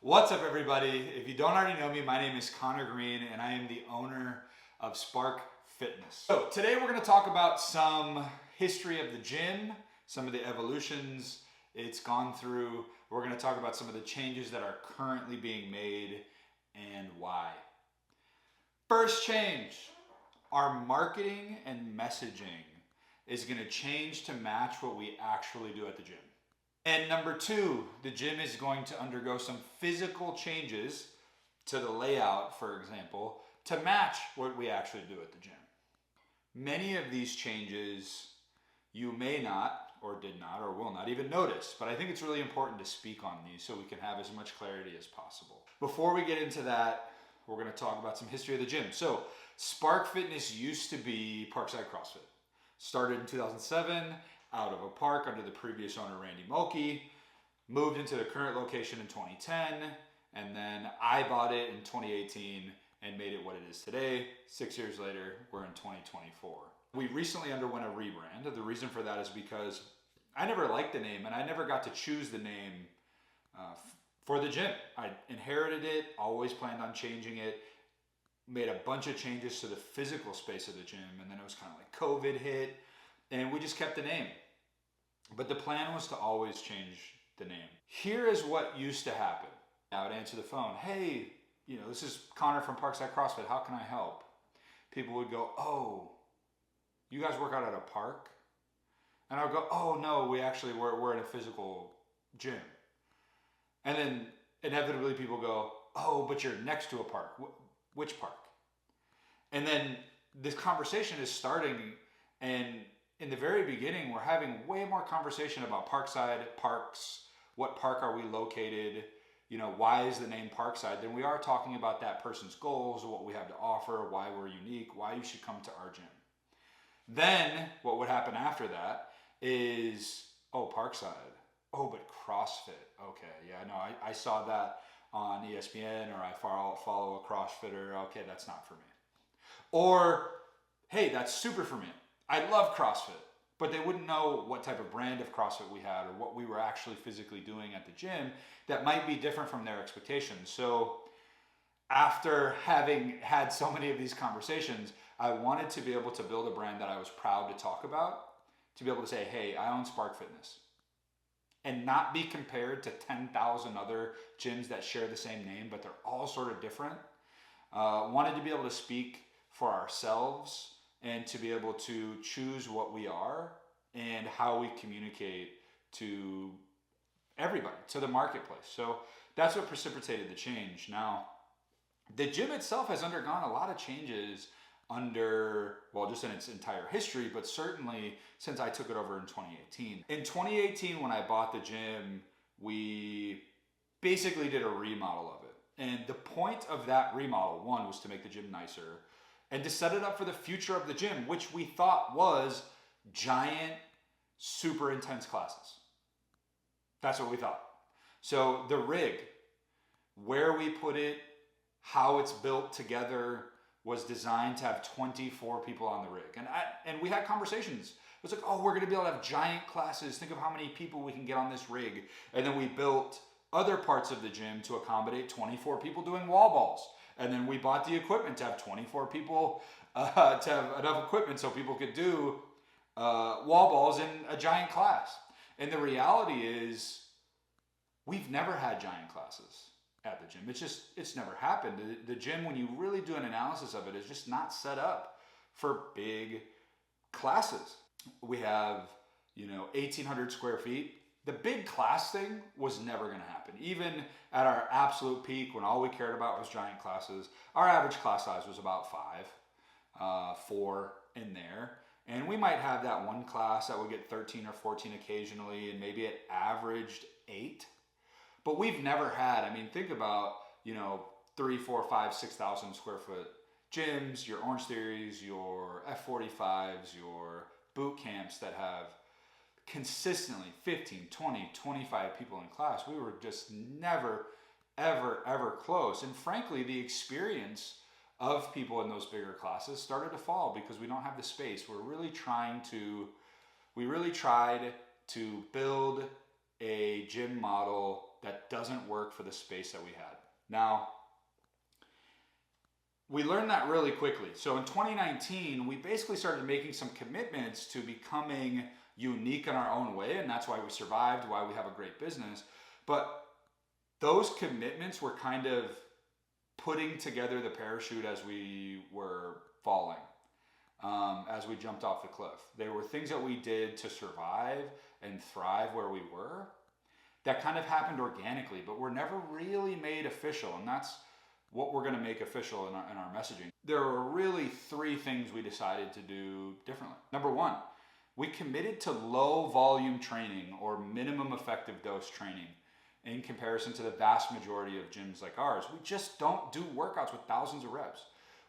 What's up, everybody? If you don't already know me, my name is Connor Green and I am the owner of Spark Fitness. So today we're going to talk about some history of the gym, some of the evolutions it's gone through. We're going to talk about some of the changes that are currently being made and why. First change, our marketing and messaging is going to change to match what we actually do at the gym. And number two, the gym is going to undergo some physical changes to the layout, for example, to match what we actually do at the gym. Many of these changes you may not, or did not, or will not even notice, but I think it's really important to speak on these so we can have as much clarity as possible. Before we get into that, we're going to talk about some history of the gym. So Spark Fitness used to be Parkside CrossFit. Started in 2007. Out of a park under the previous owner, Randy Mulkey, moved into the current location in 2010, and then I bought it in 2018 and made it what it is today. 6 years later, we're in 2024. We recently underwent a rebrand. The reason for that is because I never liked the name and I never got to choose the name for the gym. I inherited it, always planned on changing it, made a bunch of changes to the physical space of the gym, and then it was kind of like COVID hit, and we just kept the name. But the plan was to always change the name. Here is what used to happen. I would answer the phone, hey, this is Connor from Parkside CrossFit, how can I help? People would go, oh, you guys work out at a park? And I would go, oh no, we're in a physical gym. And then inevitably people go, oh, but you're next to a park. Which park? And then this conversation is starting, and in the very beginning, we're having way more conversation about Parkside, parks, what park are we located, why is the name Parkside, than we are talking about that person's goals, what we have to offer, why we're unique, why you should come to our gym. Then what would happen after that is, oh, Parkside, oh, but CrossFit, okay, yeah, no, I saw that on ESPN, or I follow a CrossFitter, okay, that's not for me. Or, hey, that's super for me. I love CrossFit, but they wouldn't know what type of brand of CrossFit we had or what we were actually physically doing at the gym that might be different from their expectations. So after having had so many of these conversations, I wanted to be able to build a brand that I was proud to talk about, to be able to say, hey, I own Spark Fitness, and not be compared to 10,000 other gyms that share the same name, but they're all sort of different. Wanted to be able to speak for ourselves and to be able to choose what we are and how we communicate to everybody, to the marketplace. So that's what precipitated the change. Now, the gym itself has undergone a lot of changes just in its entire history, but certainly since I took it over in 2018. In 2018, when I bought the gym, we basically did a remodel of it. And the point of that remodel, one, was to make the gym nicer, and to set it up for the future of the gym, which we thought was giant, super intense classes. That's what we thought. So the rig, where we put it, how it's built together, was designed to have 24 people on the rig. And we had conversations. It was like, oh, we're gonna be able to have giant classes. Think of how many people we can get on this rig. And then we built other parts of the gym to accommodate 24 people doing wall balls. And then we bought the equipment to have 24 people, to have enough equipment so people could do wall balls in a giant class. And the reality is, we've never had giant classes at the gym. It's never happened. The gym, when you really do an analysis of it, is just not set up for big classes. We have, 1,800 square feet. The big class thing was never going to happen. Even at our absolute peak, when all we cared about was giant classes, our average class size was about 4 in there. And we might have that one class that would get 13 or 14 occasionally, and maybe it averaged 8. But we've never had, think about, 3, 4, 5, 6,000 square foot gyms, your Orange Theories, your F45s, your boot camps that have consistently 15, 20, 25 people in class. We were just never, ever, ever close. And frankly, the experience of people in those bigger classes started to fall because we don't have the space. We really tried to build a gym model that doesn't work for the space that we had. Now, we learned that really quickly. So in 2019, we basically started making some commitments to becoming unique in our own way, and that's why we survived, why we have a great business. But those commitments were kind of putting together the parachute as we were falling, as we jumped off the cliff. They were things that we did to survive and thrive where we were that kind of happened organically, but were never really made official, and that's what we're going to make official in our messaging. There were really 3 things we decided to do differently. Number 1, we committed to low volume training or minimum effective dose training in comparison to the vast majority of gyms like ours. We just don't do workouts with thousands of reps.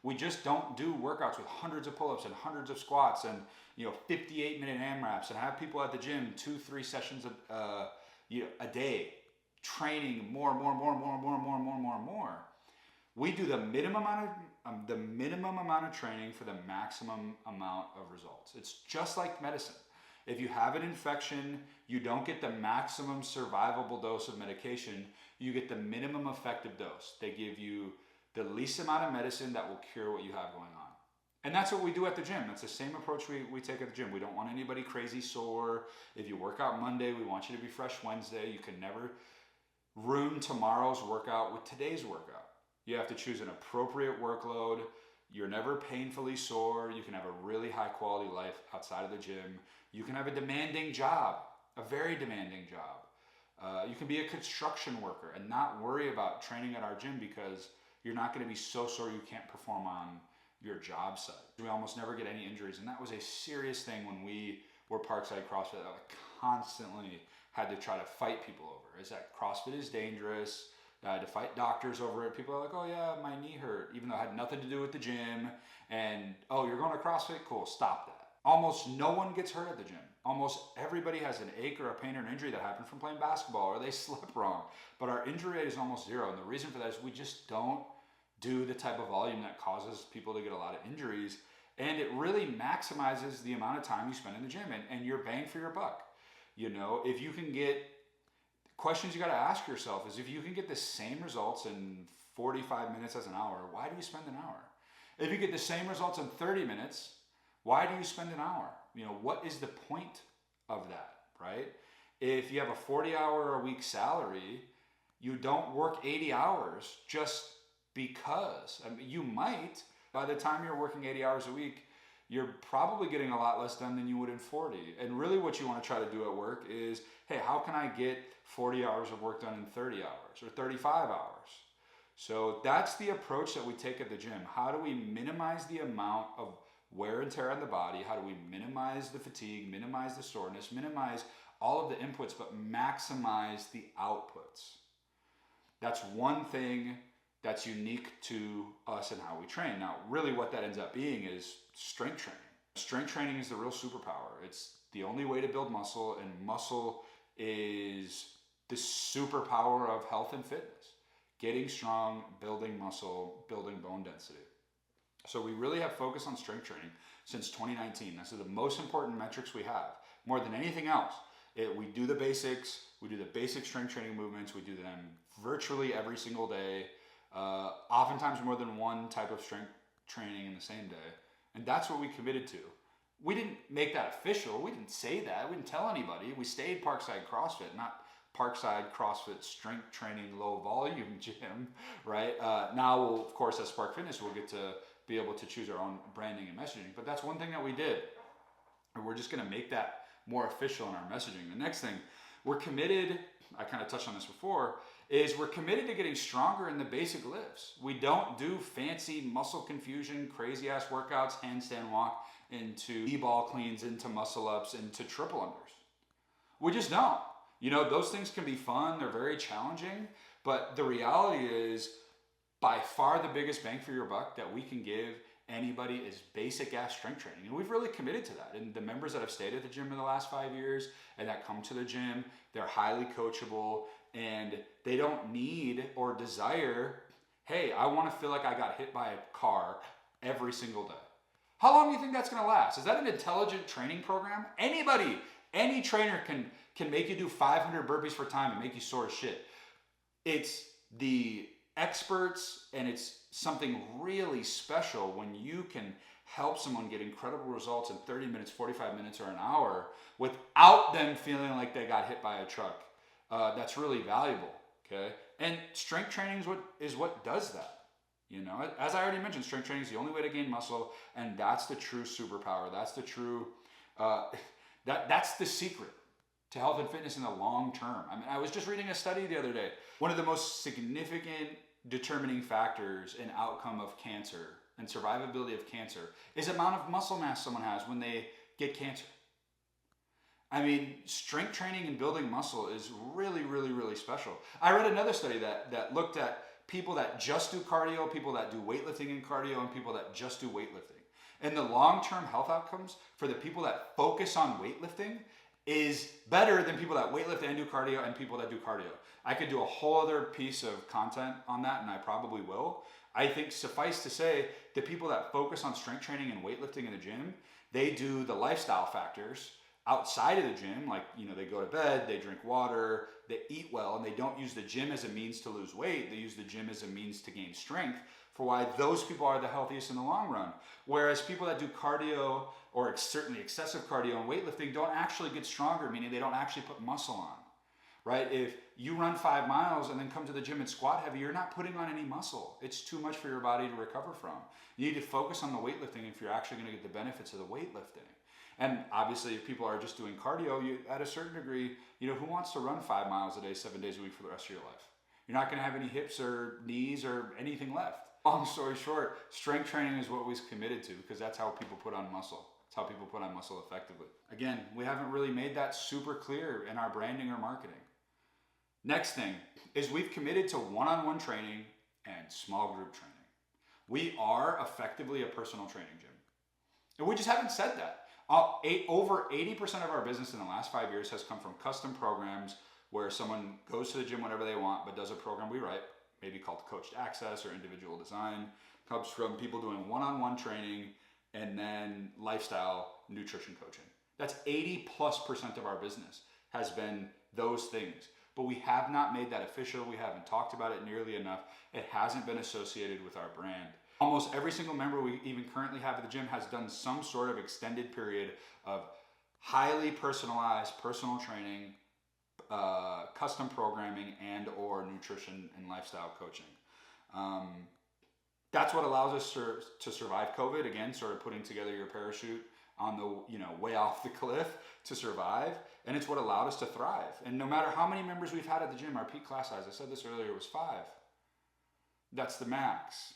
We just don't do workouts with hundreds of pull-ups and hundreds of squats and 58-minute AMRAPs and have people at the gym 2-3 sessions a day training more. We do the minimum amount of training for the maximum amount of results. It's just like medicine. If you have an infection, you don't get the maximum survivable dose of medication, you get the minimum effective dose. They give you the least amount of medicine that will cure what you have going on. And that's what we do at the gym. That's the same approach we take at the gym. We don't want anybody crazy sore. If you work out Monday, we want you to be fresh Wednesday. You can never ruin tomorrow's workout with today's workout. You have to choose an appropriate workload. You're never painfully sore. You can have a really high quality life outside of the gym. You can have a demanding job, a very demanding job. You can be a construction worker and not worry about training at our gym because you're not going to be so sore you can't perform on your job site. We almost never get any injuries, and that was a serious thing when we were Parkside CrossFit that I constantly had to try to fight people over, is that CrossFit is dangerous. I had to fight doctors over it. People are like, oh yeah, my knee hurt, even though it had nothing to do with the gym. And, oh, you're going to CrossFit? Cool, stop that. Almost no one gets hurt at the gym. Almost everybody has an ache or a pain or an injury that happened from playing basketball or they slept wrong. But our injury rate is almost 0. And the reason for that is we just don't do the type of volume that causes people to get a lot of injuries. And it really maximizes the amount of time you spend in the gym and your bang for your buck. If you can get questions you got to ask yourself is if you can get the same results in 45 minutes as an hour, why do you spend an hour? If you get the same results in 30 minutes, why do you spend an hour? What is the point of that, right? If you have a 40-hour-a-week salary, you don't work 80 hours just because. You might, by the time you're working 80 hours a week, you're probably getting a lot less done than you would in 40. And really what you want to try to do at work is, hey, how can I get 40 hours of work done in 30 hours or 35 hours? So that's the approach that we take at the gym. How do we minimize the amount of wear and tear on the body? How do we minimize the fatigue, minimize the soreness, minimize all of the inputs, but maximize the outputs? That's one thing that's unique to us and how we train. Now, really what that ends up being is strength training. Strength training is the real superpower. It's the only way to build muscle, and muscle is the superpower of health and fitness. Getting strong, building muscle, building bone density. So we really have focused on strength training since 2019. This is the most important metrics we have. More than anything else, we do the basics. We do the basic strength training movements. We do them virtually every single day. Oftentimes more than one type of strength training in the same day. And that's what we committed to. We didn't make that official. We didn't say that. We didn't tell anybody. We stayed Parkside CrossFit, not Parkside CrossFit strength training low volume gym, right? Now, of course, as Spark Fitness, we'll get to be able to choose our own branding and messaging. But that's one thing that we did. And we're just going to make that more official in our messaging. The next thing, we're committed, I kind of touched on this before, is we're committed to getting stronger in the basic lifts. We don't do fancy muscle confusion, crazy ass workouts, handstand walk into E-ball cleans, into muscle ups, into triple unders. We just don't. Those things can be fun. They're very challenging. But the reality is, by far the biggest bang for your buck that we can give anybody is basic ass strength training. And we've really committed to that. And the members that have stayed at the gym in the last 5 years and that come to the gym, they're highly coachable and they don't need or desire, hey, I want to feel like I got hit by a car every single day. How long do you think that's going to last? Is that an intelligent training program? Any trainer can make you do 500 burpees for time and make you sore as shit. It's the experts, and it's something really special when you can help someone get incredible results in 30 minutes, 45 minutes, or an hour without them feeling like they got hit by a truck. That's really valuable, okay? And strength training is what does that. You know, as I already mentioned, strength training is the only way to gain muscle, and that's the true superpower. That's the true, that's the secret to health and fitness in the long term. I mean, I was just reading a study the other day. One of the most significant determining factors in outcome of cancer and survivability of cancer is the amount of muscle mass someone has when they get cancer. I mean, strength training and building muscle is really, really, really special. I read another study that looked at people that just do cardio, people that do weightlifting and cardio, and people that just do weightlifting. And the long-term health outcomes for the people that focus on weightlifting is better than people that weightlift and do cardio and people that do cardio. I could do a whole other piece of content on that, and I probably will. I think suffice to say, the people that focus on strength training and weightlifting in the gym, they do the lifestyle factors outside of the gym, like, you know, they go to bed, they drink water, they eat well, and they don't use the gym as a means to lose weight. They use the gym as a means to gain strength, for why those people are the healthiest in the long run. Whereas people that do cardio, or certainly excessive cardio and weightlifting, don't actually get stronger, meaning they don't actually put muscle on, right? If you run 5 miles and then come to the gym and squat heavy, you're not putting on any muscle. It's too much for your body to recover from. You need to focus on the weightlifting if you're actually gonna get the benefits of the weightlifting. And obviously, if people are just doing cardio, at a certain degree, you know, who wants to run 5 miles a day, 7 days a week for the rest of your life? You're not going to have any hips or knees or anything left. Long story short, strength training is what we're committed to, because that's how people put on muscle. It's how people put on muscle effectively. Again, we haven't really made that super clear in our branding or marketing. Next thing is we've committed to one-on-one training and small group training. We are effectively a personal training gym. And we just haven't said that. Over 80% of our business in the last 5 years has come from custom programs where someone goes to the gym whenever they want, but does a program we write, maybe called coached access or individual design. Comes from people doing one-on-one training and then lifestyle nutrition coaching. That's 80+% of our business has been those things. But we have not made that official. We haven't talked about it nearly enough. It hasn't been associated with our brand. Almost every single member we even currently have at the gym has done some sort of extended period of highly personalized personal training, custom programming, and or nutrition and lifestyle coaching. That's what allows us to survive COVID. Again, sort of putting together your parachute on the way off the cliff to survive. And it's what allowed us to thrive. And no matter how many members we've had at the gym, our peak class size, I said this earlier, was 5. That's the max.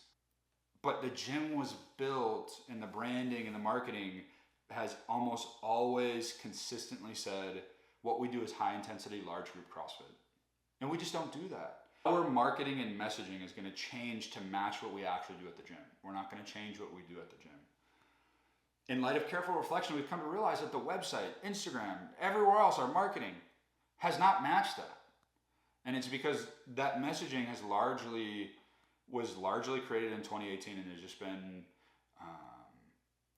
But the gym was built, and the branding and the marketing has almost always consistently said what we do is high intensity, large group CrossFit. And we just don't do that. Our marketing and messaging is going to change to match what we actually do at the gym. We're not going to change what we do at the gym. In light of careful reflection, we've come to realize that the website, Instagram, everywhere else, our marketing has not matched that. And it's because that messaging was largely created in 2018 and has just been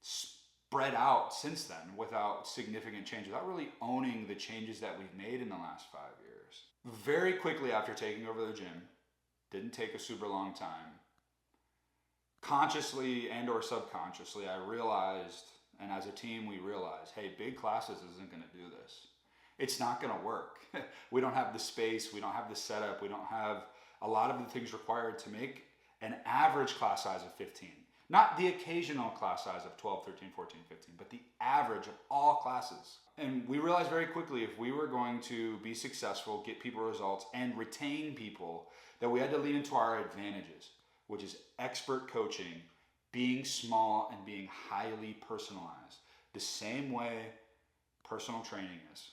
spread out since then without significant change, without really owning the changes that we've made in the last 5 years. Very quickly after taking over the gym, didn't take a super long time, consciously and or subconsciously, I realized, and as a team we realized, hey, big classes isn't going to do this. It's not going to work. We don't have the space, we don't have the setup, we don't have a lot of the things required to make an average class size of 15. Not the occasional class size of 12, 13, 14, 15, but the average of all classes. And we realized very quickly if we were going to be successful, get people results, and retain people, that we had to lean into our advantages, which is expert coaching, being small, and being highly personalized. The same way personal training is.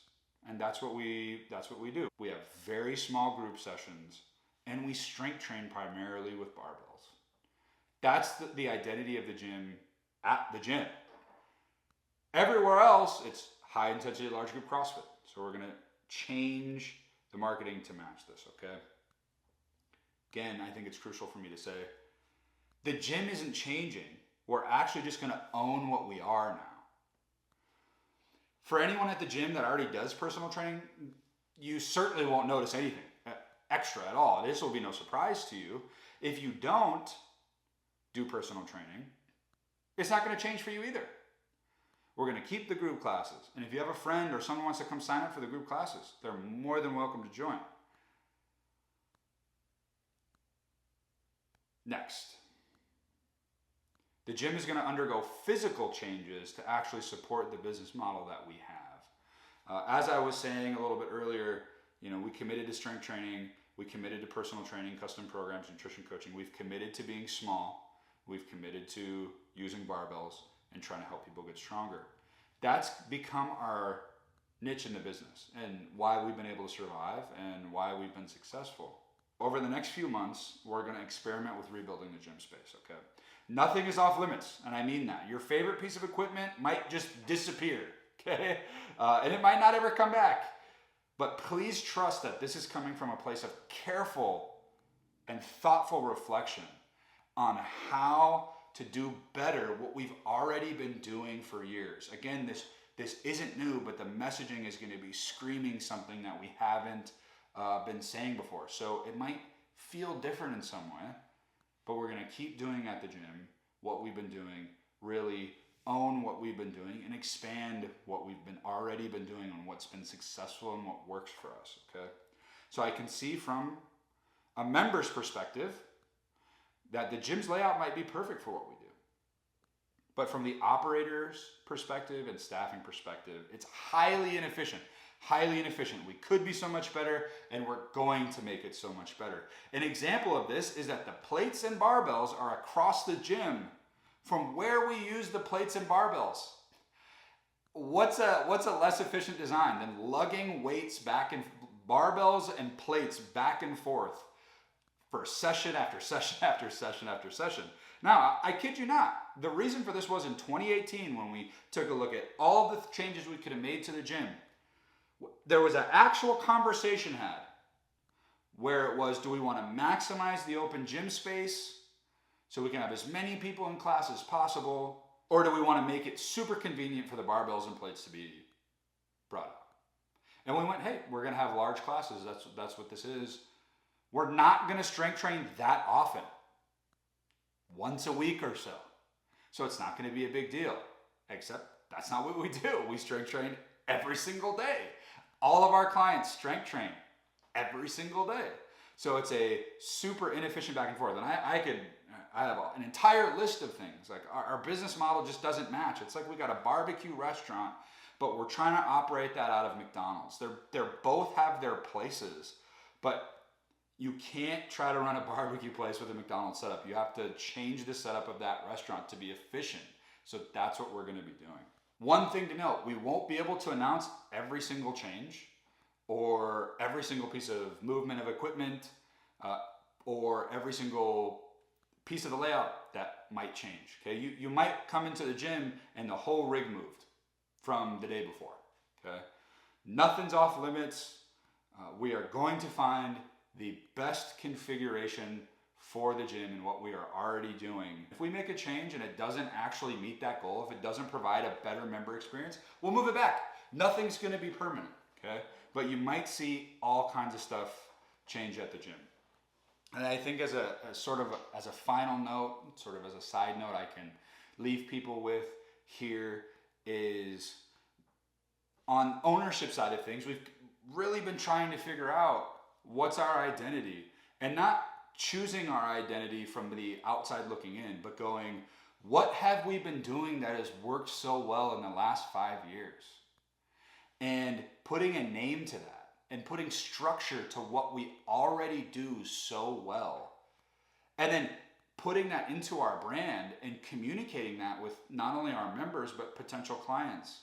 And that's what we do. We have very small group sessions, and we strength train primarily with barbells. That's the identity of the gym at the gym. Everywhere else, it's high intensity, large group CrossFit. So we're going to change the marketing to match this, okay? Again, I think it's crucial for me to say, the gym isn't changing. We're actually just going to own what we are now. For anyone at the gym that already does personal training, you certainly won't notice anything. extra at all. This will be no surprise to you. If you don't do personal training, it's not going to change for you either. We're going to keep the group classes. And if you have a friend or someone wants to come sign up for the group classes, they're more than welcome to join. Next, the gym is going to undergo physical changes to actually support the business model that we have. As I was saying a little bit earlier, we committed to strength training, we committed to personal training, custom programs, nutrition coaching. We've committed to being small. We've committed to using barbells and trying to help people get stronger. That's become our niche in the business and why we've been able to survive and why we've been successful. Over the next few months, we're going to experiment with rebuilding the gym space, okay? Nothing is off limits, and I mean that. Your favorite piece of equipment might just disappear, okay? And it might not ever come back. But please trust that this is coming from a place of careful and thoughtful reflection on how to do better what we've already been doing for years. Again, this isn't new, but the messaging is going to be screaming something that we haven't been saying before. So it might feel different in some way, but we're going to keep doing at the gym what we've been doing, really own what we've been doing and expand what we've already been doing on what's been successful and what works for us, okay? So I can see from a member's perspective that the gym's layout might be perfect for what we do. But from the operator's perspective and staffing perspective, it's highly inefficient. Highly inefficient. We could be so much better, and we're going to make it so much better. An example of this is that the plates and barbells are across the gym from where we use the plates and barbells. What's a less efficient design than lugging weights back and barbells and plates back and forth for session after session after session after session? Now, I kid you not, the reason for this was in 2018 when we took a look at all the changes we could have made to the gym. There was an actual conversation had where it was, do we want to maximize the open gym space so we can have as many people in class as possible, or do we want to make it super convenient for the barbells and plates to be brought up? And we went, hey, we're going to have large classes. That's what this is. We're not going to strength train that often, once a week or so. So it's not going to be a big deal, except that's not what we do. We strength train every single day. All of our clients strength train every single day. So it's a super inefficient back and forth. And I have an entire list of things. Like our business model just doesn't match. It's like we got a barbecue restaurant, but we're trying to operate that out of McDonald's. They're both have their places, but you can't try to run a barbecue place with a McDonald's setup. You have to change the setup of that restaurant to be efficient. So that's what we're going to be doing. One thing to note, we won't be able to announce every single change or every single piece of movement of equipment or every single piece of the layout that might change. Okay, you might come into the gym and the whole rig moved from the day before. Okay, nothing's off limits. We are going to find the best configuration for the gym and what we are already doing. If we make a change and it doesn't actually meet that goal, if it doesn't provide a better member experience, we'll move it back. Nothing's going to be permanent, okay? But you might see all kinds of stuff change at the gym. And I think as a final note, sort of as a side note, I can leave people with here is on ownership side of things, we've really been trying to figure out what's our identity and not choosing our identity from the outside looking in, but going, what have we been doing that has worked so well in the last 5 years? And putting a name to that and putting structure to what we already do so well. And then putting that into our brand and communicating that with not only our members, but potential clients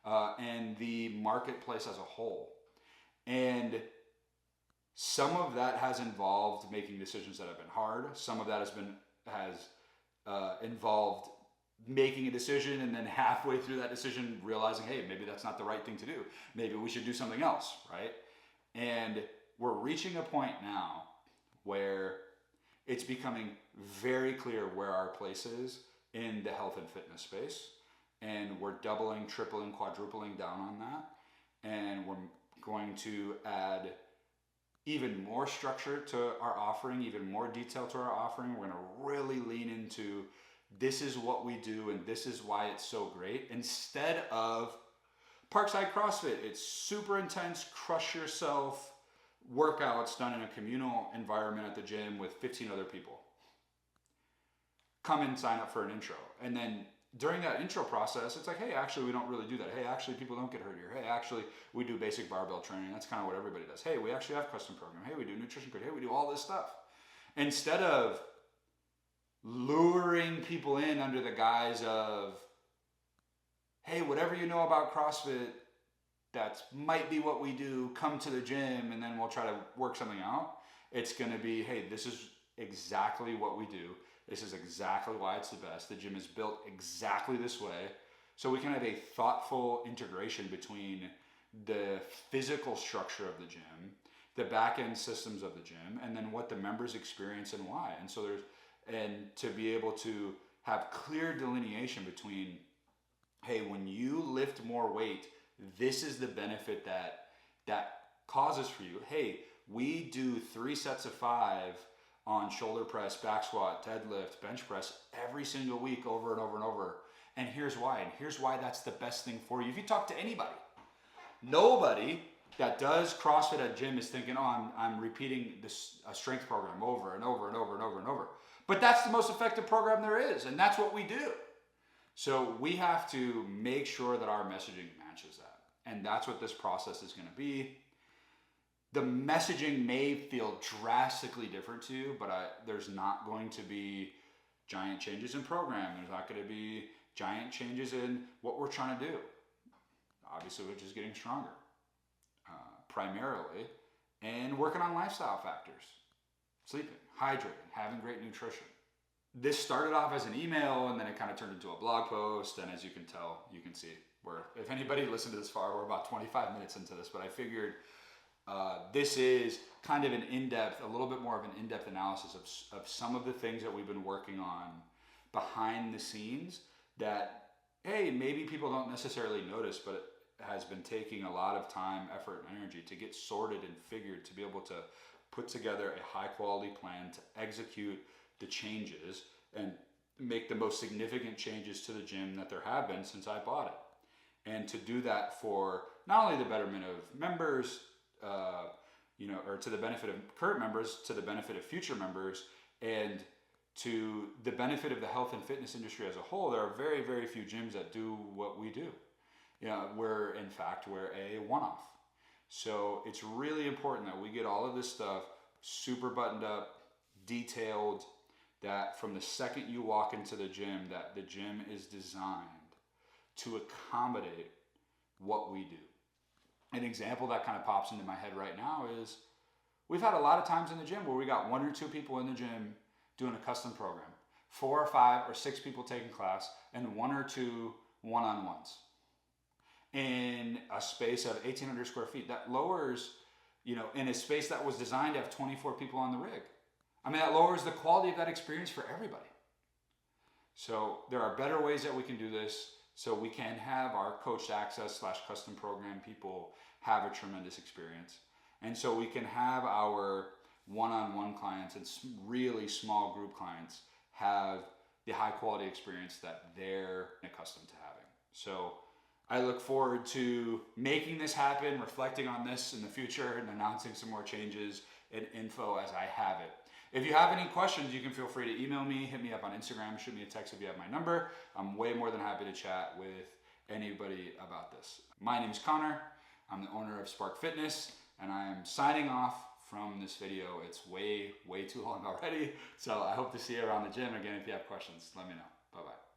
and the marketplace as a whole. And some of that has involved making decisions that have been hard. Some of that has involved making a decision and then halfway through that decision realizing, hey, maybe that's not the right thing to do. Maybe we should do something else, right? And we're reaching a point now where it's becoming very clear where our place is in the health and fitness space. And we're doubling, tripling, quadrupling down on that. And we're going to add even more structure to our offering, even more detail to our offering. We're gonna really lean into this is what we do and this is why it's so great. Instead of Parkside CrossFit, it's super intense, crush yourself workouts done in a communal environment at the gym with 15 other people. Come and sign up for an intro. And then during that intro process, it's like, hey, actually, we don't really do that. Hey, actually, people don't get hurt here. Hey, actually, we do basic barbell training. That's kind of what everybody does. Hey, we actually have custom program. Hey, we do nutrition code. Hey, we do all this stuff. Instead of luring people in under the guise of, hey, whatever you know about CrossFit, that might be what we do, come to the gym and then we'll try to work something out. It's gonna be, hey, this is exactly what we do. This is exactly why it's the best. The gym is built exactly this way. So we can have a thoughtful integration between the physical structure of the gym, the back-end systems of the gym, and then what the members experience and why. And so to be able to have clear delineation between, hey, when you lift more weight, this is the benefit that causes for you. Hey, we do 3 sets of 5 on shoulder press, back squat, deadlift, bench press every single week over and over and over. And here's why. And here's why that's the best thing for you. If you talk to anybody, nobody that does CrossFit at gym is thinking, oh, I'm repeating this strength program over and over and over and over and over. But that's the most effective program there is. And that's what we do. So we have to make sure that our messaging matches that. And that's what this process is going to be. The messaging may feel drastically different to you, but there's not going to be giant changes in program. There's not going to be giant changes in what we're trying to do. Obviously, we're just getting stronger, primarily, and working on lifestyle factors. Sleeping, hydrating, having great nutrition. This started off as an email, and then it kind of turned into a blog post, and as you can tell, you can see, if anybody listened to this far, we're about 25 minutes into this, but I figured this is kind of a little bit more of an in-depth analysis of some of the things that we've been working on behind the scenes that, hey, maybe people don't necessarily notice, but it has been taking a lot of time, effort, and energy to get sorted and figured to be able to put together a high-quality plan to execute the changes and make the most significant changes to the gym that there have been since I bought it. And to do that for not only the betterment of members, or to the benefit of current members, to the benefit of future members, and to the benefit of the health and fitness industry as a whole. There are very, very few gyms that do what we do. We're a one-off. So it's really important that we get all of this stuff super buttoned up, detailed, that from the second you walk into the gym, that the gym is designed to accommodate what we do. An example that kind of pops into my head right now is we've had a lot of times in the gym where we got 1 or 2 people in the gym doing a custom program, 4 or 5 or 6 people taking class, and 1 or 2 one-on-ones in a space of 1,800 square feet. That lowers, in a space that was designed to have 24 people on the rig. I mean, that lowers the quality of that experience for everybody. So there are better ways that we can do this, so we can have our coached access / custom program people have a tremendous experience. And so we can have our one-on-one clients and really small group clients have the high quality experience that they're accustomed to having. So I look forward to making this happen, reflecting on this in the future, and announcing some more changes and info as I have it. If you have any questions, you can feel free to email me, hit me up on Instagram, shoot me a text if you have my number. I'm way more than happy to chat with anybody about this. My name is Connor. I'm the owner of Spark Fitness, and I am signing off from this video. It's way, way too long already. So I hope to see you around the gym. Again, if you have questions, let me know. Bye-bye.